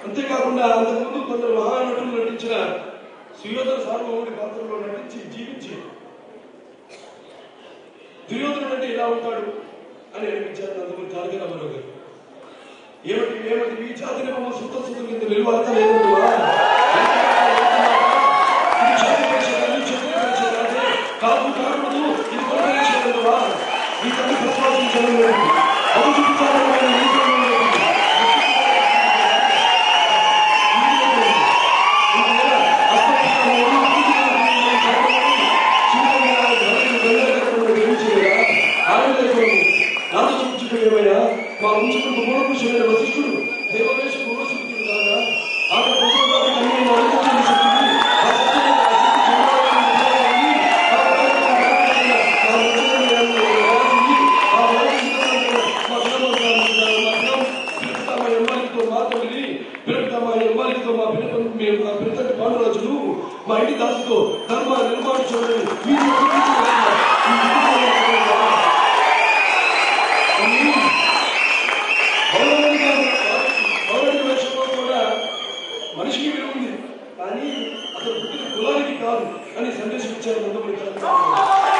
అంతేకాకుండా అంతకుముందు కొందరు మహానటులు నటించిన సుయోధన సార్వభౌముడి పాత్రలో నటించి జీవించి దుర్యోధనుడు అంటే ఇలా ఉంటాడు అని అనిపించారు నందమూరి తారక రామారావు గారు. ఏమిటి మీ జాతిని బొమ్మ సుతం సుతం కింద నిలువార్త లేదంటువా కాదు కాకూడదు ఇది కొనసాగించగలవా ఈ తల్లి ప్రతిపాదించడం లేదు అది చూపించాలని మా వంశకుడు మూలపురుషుడైన వశిష్ఠుడు దేవవేశ మూలశక్తుడు కాగా ఆమె పాండురాజులు మా ఇంటి దాసుతో ధర్మ నిర్మాణించబడి పౌరాణిక వేషంలో కూడా మనిషికి విలువ ఉంది కానీ అతను పుట్టిన కులానికి కాదు అని సందేశం ఇచ్చారు నందమూరి తారక రామారావు.